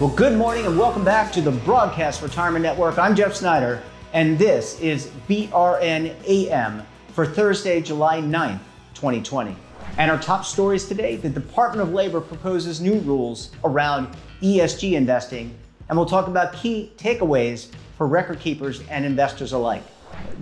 Well, good morning and welcome back to the Broadcast Retirement Network. I'm Jeff Snyder, and this is BRN AM for Thursday, July 9th, 2020. And our top stories today, the Department of Labor proposes new rules around ESG investing, and we'll talk about key takeaways for record keepers and investors alike.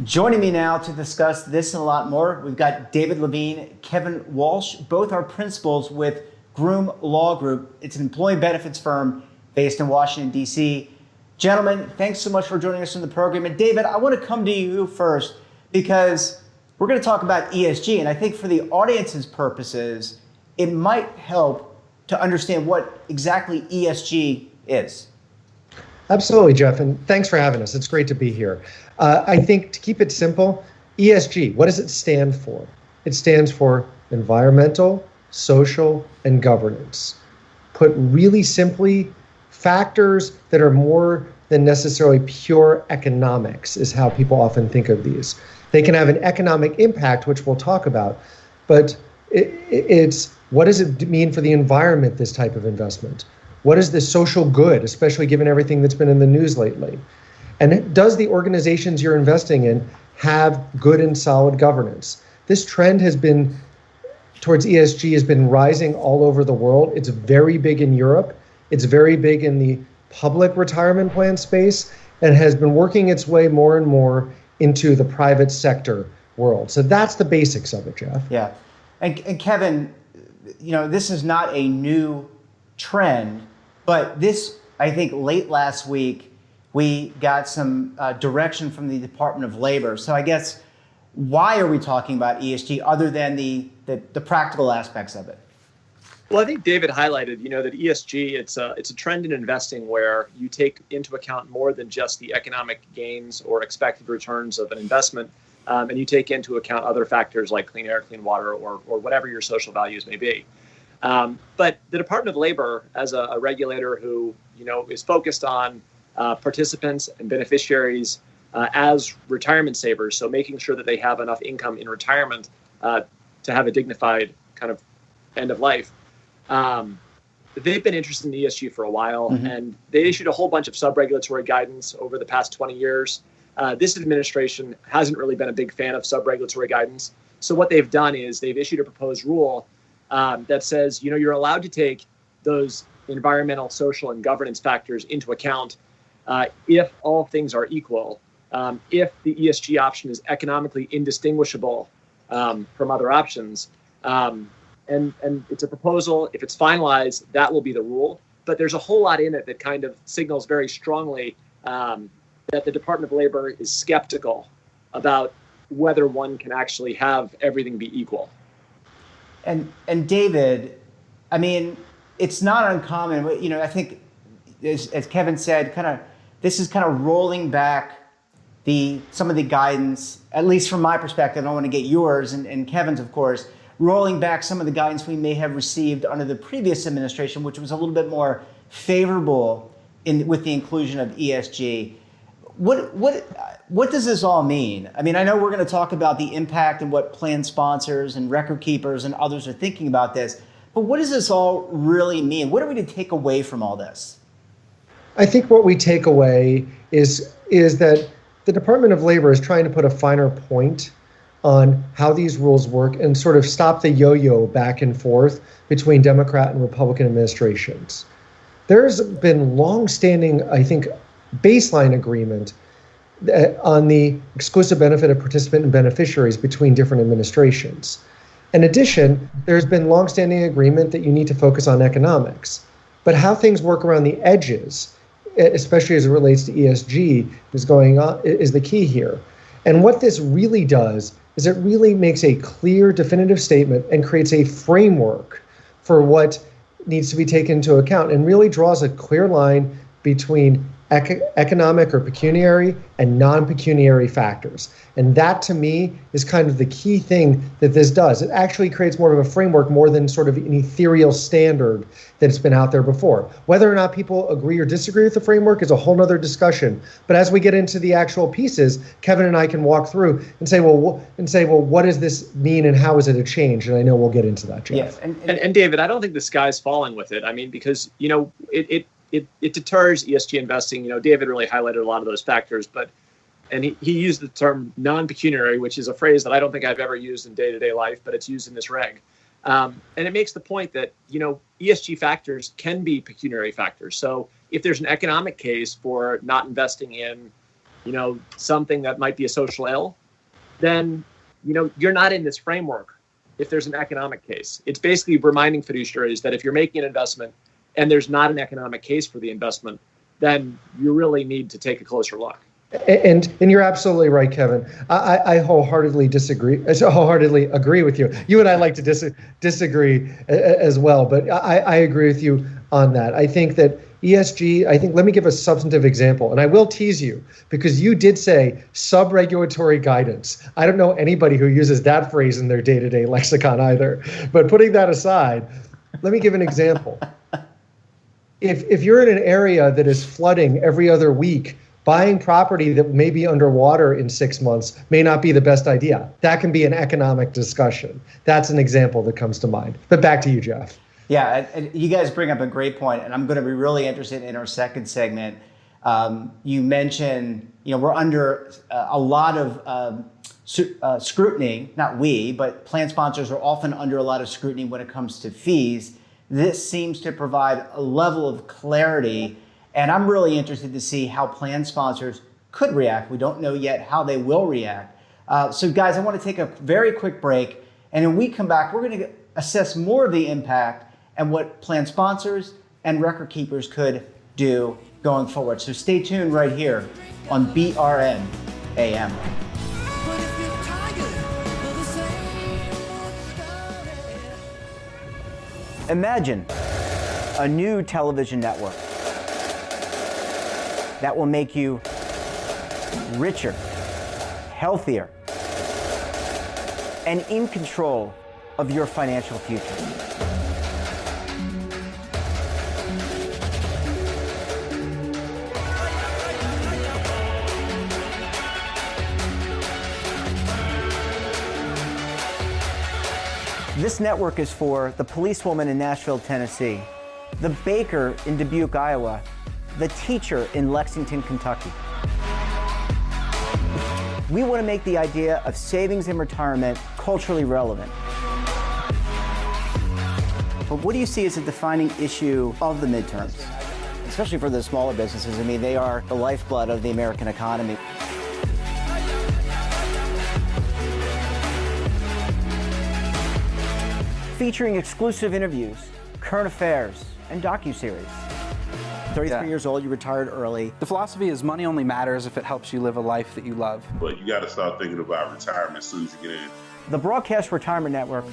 Joining me now to discuss this and a lot more, we've got David Levine, Kevin Walsh, both are principals with Groom Law Group. It's an employee benefits firm based in Washington, D.C. Gentlemen, thanks so much for joining us on the program. And David, I want to come to you first because we're going to talk about ESG. And I think for the audience's purposes, it might help to understand what exactly ESG is. Absolutely, Jeff. And thanks for having us. It's great to be here. I think to keep it simple, ESG, what does it stand for? It stands for environmental, social, and governance. Put really simply, factors that are more than necessarily pure economics is how people often think of these. They can have an economic impact, which we'll talk about, but it's what does it mean for the environment, this type of investment? What is the social good, especially given everything that's been in the news lately? And does the organizations you're investing in have good and solid governance? This trend has been towards ESG has been rising all over the world. It's very big in Europe. It's very big in the public retirement plan space and has been working its way more and more into the private sector world. So that's the basics of it, Jeff. Yeah. And Kevin, you know, this is not a new trend, but this, I think late last week, we got some direction from the Department of Labor. So I guess, why are we talking about ESG other than the practical aspects of it? Well, I think David highlighted, that ESG, it's a trend in investing where you take into account more than just the economic gains or expected returns of an investment, and you take into account other factors like clean air, clean water, or whatever your social values may be. But the Department of Labor, as a regulator who, is focused on participants and beneficiaries as retirement savers, so making sure that they have enough income in retirement to have a dignified kind of end of life. They've been interested in ESG for a while, and they issued a whole bunch of sub-regulatory guidance over the past 20 years. This administration hasn't really been a big fan of sub-regulatory guidance. So what they've done is they've issued a proposed rule that says, you're allowed to take those environmental, social, and governance factors into account if all things are equal, if the ESG option is economically indistinguishable from other options. And it's a proposal. If it's finalized, that will be the rule. But there's a whole lot in it that kind of signals very strongly that the Department of Labor is skeptical about whether one can actually have everything be equal. And David, I mean, it's not uncommon. I think, as Kevin said, this is kind of rolling back some of the guidance, at least from my perspective. I don't want to get yours and Kevin's, of course. Rolling back some of the guidance we may have received under the previous administration, which was a little bit more favorable with the inclusion of ESG. What does this all mean? I mean, I know we're going to talk about the impact and what plan sponsors and record keepers and others are thinking about this, but what does this all really mean? What are we to take away from all this? I think what we take away is that the Department of Labor is trying to put a finer point on how these rules work and sort of stop the yo-yo back and forth between Democrat and Republican administrations. There's been long-standing, I think, baseline agreement on the exclusive benefit of participant and beneficiaries between different administrations. In addition, there's been long-standing agreement that you need to focus on economics. But how things work around the edges, especially as it relates to ESG, is the key here. And what this really does is it really makes a clear, definitive statement and creates a framework for what needs to be taken into account and really draws a clear line between economic or pecuniary and non-pecuniary factors. And that, to me, is kind of the key thing that this does. It actually creates more of a framework more than sort of an ethereal standard that's been out there before. Whether or not people agree or disagree with the framework is a whole nother discussion. But as we get into the actual pieces, Kevin and I can walk through and say, well, what does this mean and how is it a change? And I know we'll get into that, Jeff. Yes. And David, I don't think the sky's falling with it. I mean, because, it deters ESG investing. David really highlighted a lot of those factors, and he used the term non-pecuniary, which is a phrase that I don't think I've ever used in day-to-day life, but it's used in this reg. And it makes the point that, ESG factors can be pecuniary factors. So if there's an economic case for not investing in, something that might be a social ill, then, you're not in this framework if there's an economic case. It's basically reminding fiduciaries that if you're making an investment and there's not an economic case for the investment, then you really need to take a closer look. And you're absolutely right, Kevin. I wholeheartedly agree with you. You and I like to disagree as well, but I agree with you on that. I think that ESG, let me give a substantive example, and I will tease you because you did say sub-regulatory guidance. I don't know anybody who uses that phrase in their day-to-day lexicon either. But putting that aside, let me give an example. If you're in an area that is flooding every other week, buying property that may be underwater in 6 months may not be the best idea. That can be an economic discussion. That's an example that comes to mind. But back to you, Jeff. Yeah, and you guys bring up a great point, and I'm going to be really interested in our second segment. You mentioned, we're under a lot of scrutiny, not we, but plan sponsors are often under a lot of scrutiny when it comes to fees. This seems to provide a level of clarity, and I'm really interested to see how plan sponsors could react. We don't know yet how they will react. So guys, I want to take a very quick break, and when we come back, we're going to assess more of the impact and what plan sponsors and record keepers could do going forward. So stay tuned right here on BRN AM. Imagine a new television network that will make you richer, healthier, and in control of your financial future. This network is for the policewoman in Nashville, Tennessee, the baker in Dubuque, Iowa, the teacher in Lexington, Kentucky. We want to make the idea of savings and retirement culturally relevant. But what do you see as a defining issue of the midterms, especially for the smaller businesses? I mean, they are the lifeblood of the American economy. Featuring exclusive interviews, current affairs, and docuseries. 33 years old, you retired early. The philosophy is money only matters if it helps you live a life that you love. But you got to start thinking about retirement as soon as you get in. The Broadcast Retirement Network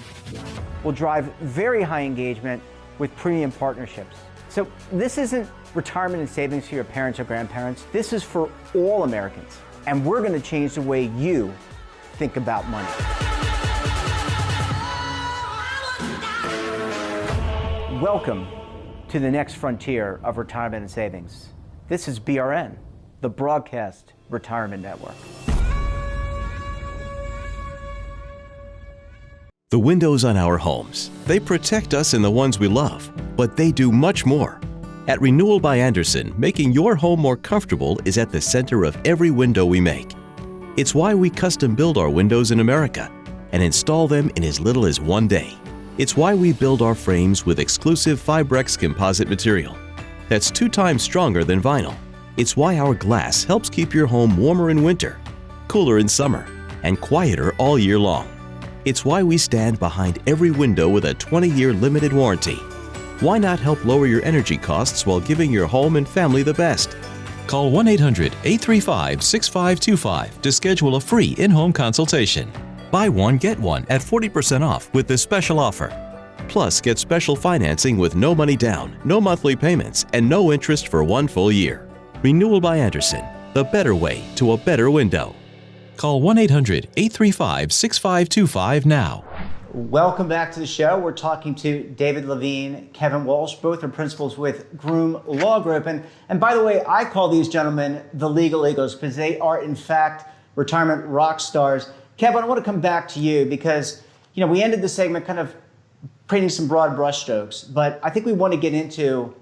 will drive very high engagement with premium partnerships. So this isn't retirement and savings for your parents or grandparents. This is for all Americans. And we're going to change the way you think about money. Welcome to the next frontier of retirement and savings. This is BRN, the Broadcast Retirement Network. The windows on our homes, they protect us and the ones we love, but they do much more. At Renewal by Andersen, making your home more comfortable is at the center of every window we make. It's why we custom build our windows in America and install them in as little as 1 day. It's why we build our frames with exclusive Fibrex composite material that's 2 times stronger than vinyl. It's why our glass helps keep your home warmer in winter, cooler in summer, and quieter all year long. It's why we stand behind every window with a 20-year limited warranty. Why not help lower your energy costs while giving your home and family the best? Call 1-800-835-6525 to schedule a free in-home consultation. Buy one, get one at 40% off with this special offer. Plus, get special financing with no money down, no monthly payments, and no interest for 1 full year. Renewal by Andersen, the better way to a better window. Call 1-800-835-6525 now. Welcome back to the show. We're talking to David Levine, Kevin Walsh. Both are principals with Groom Law Group. And by the way, I call these gentlemen the legal eagles because they are, in fact, retirement rock stars. Kevin, I want to come back to you because, we ended the segment kind of painting some broad brushstrokes, but I think we want to get into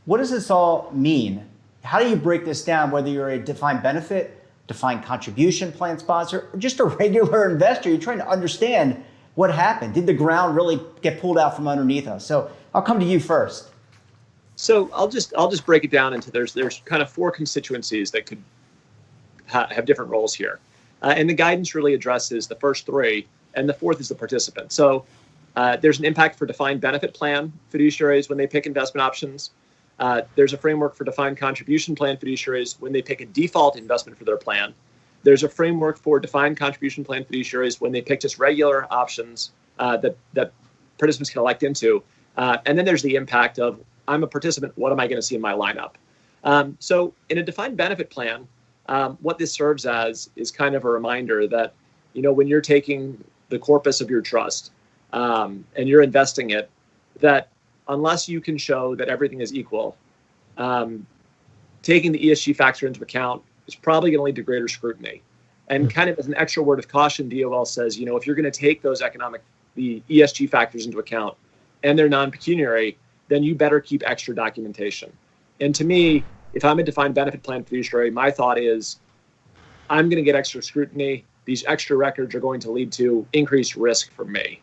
what does this all mean? How do you break this down, whether you're a defined benefit, defined contribution plan sponsor, or just a regular investor? You're trying to understand what happened. Did the ground really get pulled out from underneath us? So I'll come to you first. So I'll just break it down into there's kind of four constituencies that could have different roles here. And the guidance really addresses the first three, and the fourth is the participant. So there's an impact for defined benefit plan fiduciaries when they pick investment options. There's a framework for defined contribution plan fiduciaries when they pick a default investment for their plan. There's a framework for defined contribution plan fiduciaries when they pick just regular options that participants can elect into. And then there's the impact of, I'm a participant, what am I going to see in my lineup? So in a defined benefit plan, what this serves as is kind of a reminder that, when you're taking the corpus of your trust and you're investing it, that unless you can show that everything is equal, taking the ESG factor into account is probably going to lead to greater scrutiny. And kind of as an extra word of caution, DOL says, if you're going to take the ESG factors into account and they're non-pecuniary, then you better keep extra documentation. And to me, if I'm a defined benefit plan fiduciary, my thought is I'm going to get extra scrutiny. These extra records are going to lead to increased risk for me.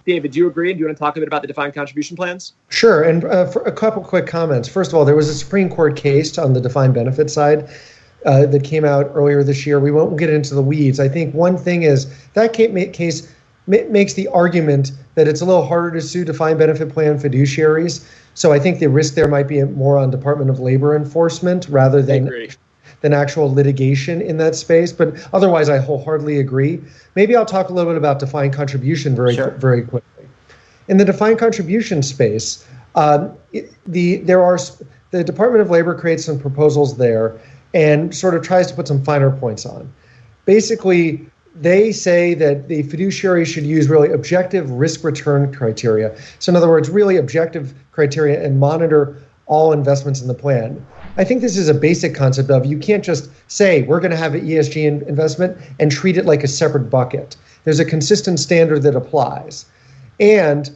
David, do you agree? Do you want to talk a bit about the defined contribution plans? Sure. And for a couple quick comments. First of all, there was a Supreme Court case on the defined benefit side that came out earlier this year. We won't get into the weeds. I think one thing is that case makes the argument that it's a little harder to sue defined benefit plan fiduciaries. So I think the risk there might be more on Department of Labor enforcement rather than actual litigation in that space. But otherwise, I wholeheartedly agree. Maybe I'll talk a little bit about defined contribution very quickly. In the defined contribution space, the Department of Labor creates some proposals there and sort of tries to put some finer points on. Basically, they say that the fiduciary should use really objective risk return criteria. So in other words, really objective criteria and monitor all investments in the plan. I think this is a basic concept of you can't just say we're going to have an ESG investment and treat it like a separate bucket. There's a consistent standard that applies. And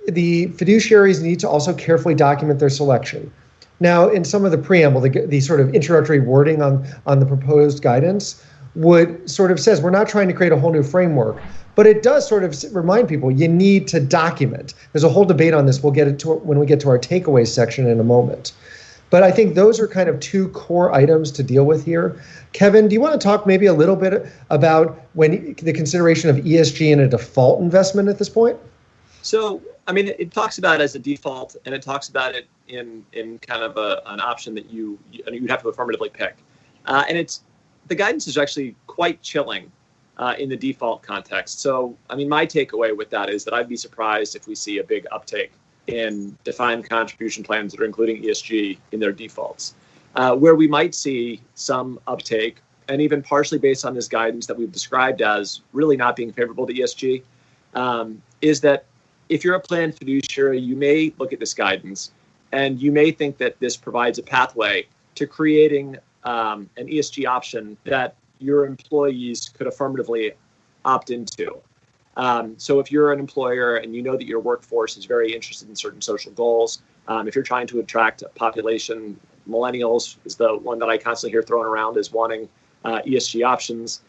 the fiduciaries need to also carefully document their selection. Now, in some of the preamble, the sort of introductory wording on the proposed guidance would sort of says we're not trying to create a whole new framework, but it does sort of remind people you need to document. There's a whole debate on this. We'll get into it when we get to our takeaways section in a moment. But I think those are kind of two core items to deal with here. Kevin, do you want to talk maybe a little bit about the consideration of ESG in a default investment at this point? So, I mean, it talks about it as a default, and it talks about it in kind of an option that you'd have to affirmatively pick. And the guidance is actually quite chilling in the default context. So, I mean, my takeaway with that is that I'd be surprised if we see a big uptake in defined contribution plans that are including ESG in their defaults. Where we might see some uptake, and even partially based on this guidance that we've described as really not being favorable to ESG, is that if you're a plan fiduciary, you may look at this guidance and you may think that this provides a pathway to creating an ESG option that your employees could affirmatively opt into. So if you're an employer and you know that your workforce is very interested in certain social goals, if you're trying to attract a population, millennials is the one that I constantly hear thrown around as wanting ESG options,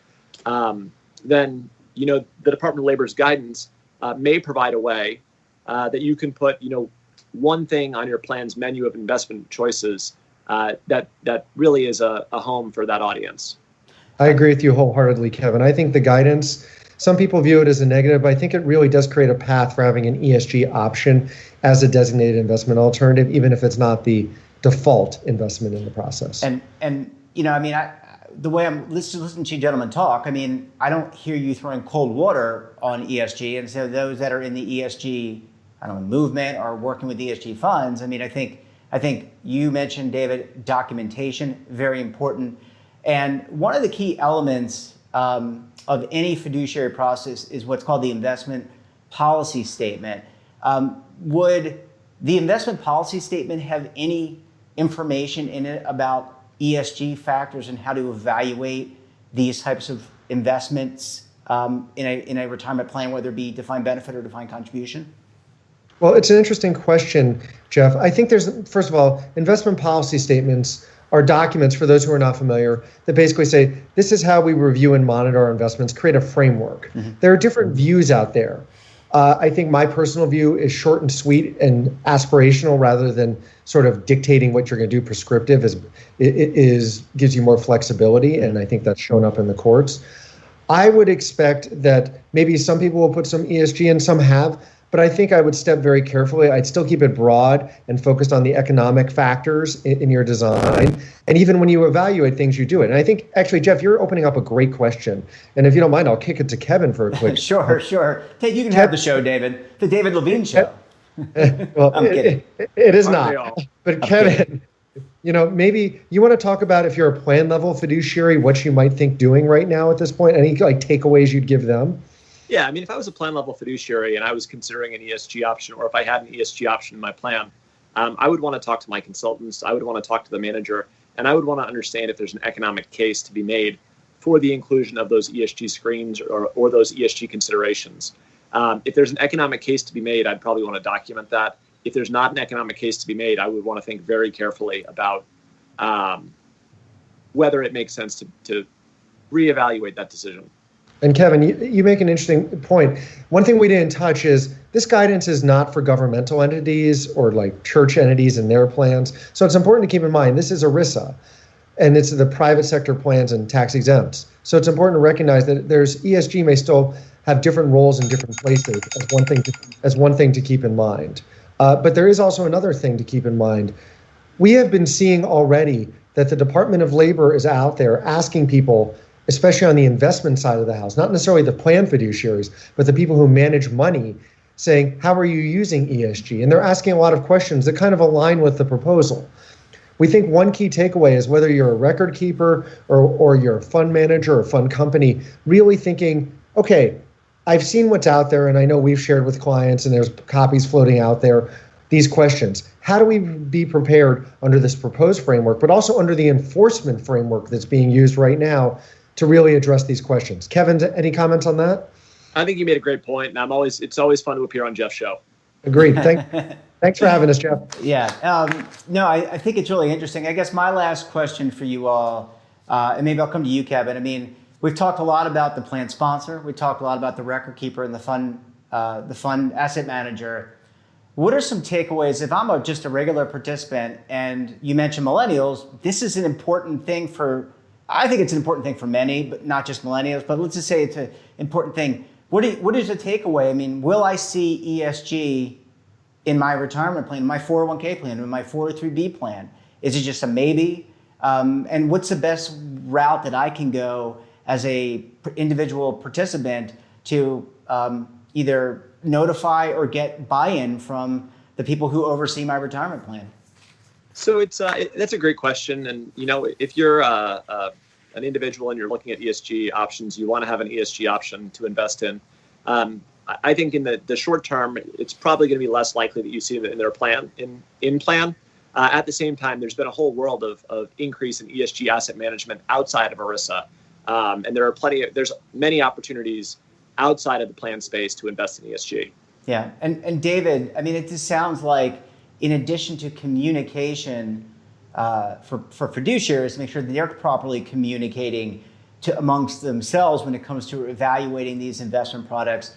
then the Department of Labor's guidance may provide a way that you can put one thing on your plan's menu of investment choices that really is a home for that audience. I agree with you wholeheartedly, Kevin. I think the guidance, some people view it as a negative, but I think it really does create a path for having an ESG option as a designated investment alternative, even if it's not the default investment in the process. And the way I'm listening to you gentlemen talk, I mean, I don't hear you throwing cold water on ESG. And so those that are in the ESG, movement or working with ESG funds, I mean, I think you mentioned, David, documentation, very important. And one of the key elements of any fiduciary process is what's called the investment policy statement. Would the investment policy statement have any information in it about ESG factors and how to evaluate these types of investments in a retirement plan, whether it be defined benefit or defined contribution? Well, it's an interesting question, Jeff. I think first of all, investment policy statements are documents, for those who are not familiar, that basically say, this is how we review and monitor our investments, create a framework. There are different views out there. I think my personal view is short and sweet and aspirational rather than sort of dictating what you're going to do. Prescriptive gives you more flexibility, and I think that's shown up in the courts. I would expect that maybe some people will put some ESG and some have, but I think I would step very carefully. I'd still keep it broad and focused on the economic factors in your design. And even when you evaluate things, you do it. And I think, actually, Jeff, you're opening up a great question. And if you don't mind, I'll kick it to Kevin for a quick. Sure. Hey, you can have the show, David. The David Levine Show. Well, I'm kidding. It is not. But Kevin, maybe you want to talk about, if you're a plan level fiduciary, what you might think doing right now at this point. Any takeaways you'd give them? Yeah, I mean, if I was a plan level fiduciary and I was considering an ESG option, or if I had an ESG option in my plan, I would want to talk to my consultants. I would want to talk to the manager, and I would want to understand if there's an economic case to be made for the inclusion of those ESG screens or those ESG considerations. If there's an economic case to be made, I'd probably want to document that. If there's not an economic case to be made, I would want to think very carefully about whether it makes sense to reevaluate that decision. And Kevin, you make an interesting point. One thing we didn't touch is this guidance is not for governmental entities or church entities and their plans. So it's important to keep in mind, this is ERISA, and it's the private sector plans and tax exempts. So it's important to recognize that ESG may still have different roles in different places as one thing to keep in mind. But there is also another thing to keep in mind. We have been seeing already that the Department of Labor is out there asking people, especially on the investment side of the house, not necessarily the plan fiduciaries, but the people who manage money, saying, how are you using ESG? And they're asking a lot of questions that kind of align with the proposal. We think one key takeaway is, whether you're a record keeper or you're a fund manager or fund company, really thinking, okay, I've seen what's out there, and I know we've shared with clients, and there's copies floating out there, these questions. How do we be prepared under this proposed framework, but also under the enforcement framework that's being used right now to really address these questions? Kevin, any comments on that? I think you made a great point, and it's always fun to appear on Jeff's show. Agreed. Thanks for having us, Jeff. Yeah. No, I think it's really interesting. I guess my last question for you all, and maybe I'll come to you, Kevin. I mean, we've talked a lot about the plan sponsor. We talked a lot about the record keeper and the fund asset manager. What are some takeaways if I'm just a regular participant, and you mentioned millennials? This is an important thing I think it's an important thing for many, but not just millennials. But let's just say it's an important thing. What is the takeaway? I mean, will I see ESG in my retirement plan, in my 401k plan, in my 403b plan? Is it just a maybe? And what's the best route that I can go as a individual participant to either notify or get buy-in from the people who oversee my retirement plan? So that's a great question. And, if you're an individual and you're looking at ESG options, you want to have an ESG option to invest in. I think in the short term, it's probably going to be less likely that you see it in their plan, in plan. At the same time, there's been a whole world of increase in ESG asset management outside of ERISA. And there's many opportunities outside of the plan space to invest in ESG. Yeah. And David, I mean, it just sounds like, in addition to communication for fiduciaries, make sure that they're properly communicating amongst themselves when it comes to evaluating these investment products,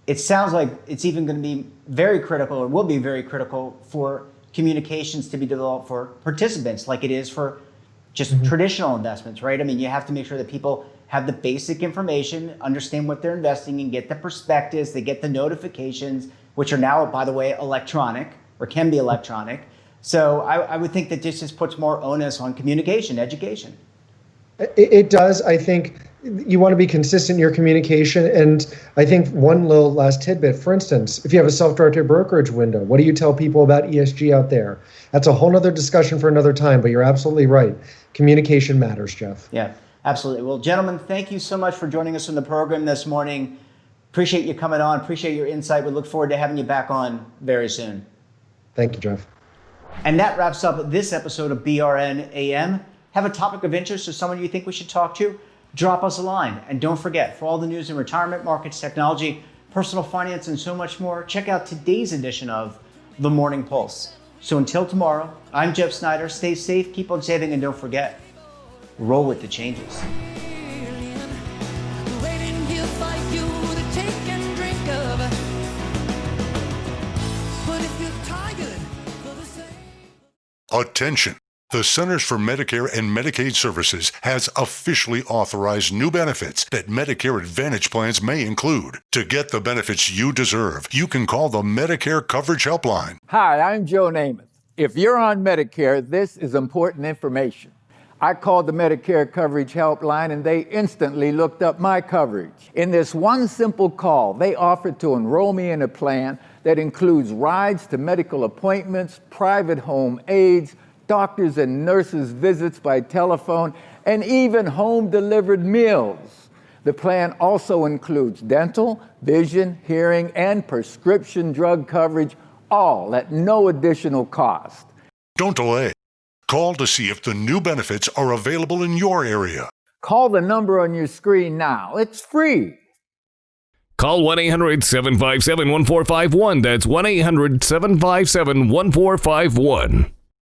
it sounds like it's even going to be very critical, or will be very critical, for communications to be developed for participants, like it is for just traditional investments, right? I mean, you have to make sure that people have the basic information, understand what they're investing in, get the prospectus, they get the notifications, which are now, by the way, electronic, or can be electronic. So I would think that this just puts more onus on communication, education. It does. I think you want to be consistent in your communication. And I think one little last tidbit, for instance, if you have a self-directed brokerage window, what do you tell people about ESG out there? That's a whole other discussion for another time, but you're absolutely right. Communication matters, Jeff. Yeah, absolutely. Well, gentlemen, thank you so much for joining us on the program this morning. Appreciate you coming on. Appreciate your insight. We look forward to having you back on very soon. Thank you, Jeff. And that wraps up this episode of BRN AM. Have a topic of interest or someone you think we should talk to? Drop us a line. And don't forget, for all the news in retirement, markets, technology, personal finance, and so much more, check out today's edition of The Morning Pulse. So until tomorrow, I'm Jeff Snyder. Stay safe, keep on saving, and don't forget, roll with the changes. Attention! The Centers for Medicare and Medicaid Services has officially authorized new benefits that Medicare Advantage plans may include. To get the benefits you deserve, you can call the Medicare Coverage Helpline. Hi, I'm Joe Namath. If you're on Medicare, this is important information. I called the Medicare Coverage Helpline and they instantly looked up my coverage. In this one simple call, they offered to enroll me in a plan that includes rides to medical appointments, private home aides, doctors and nurses' visits by telephone, and even home-delivered meals. The plan also includes dental, vision, hearing, and prescription drug coverage, all at no additional cost. Don't delay. Call to see if the new benefits are available in your area. Call the number on your screen now. It's free. Call 1-800-757-1451. That's 1-800-757-1451.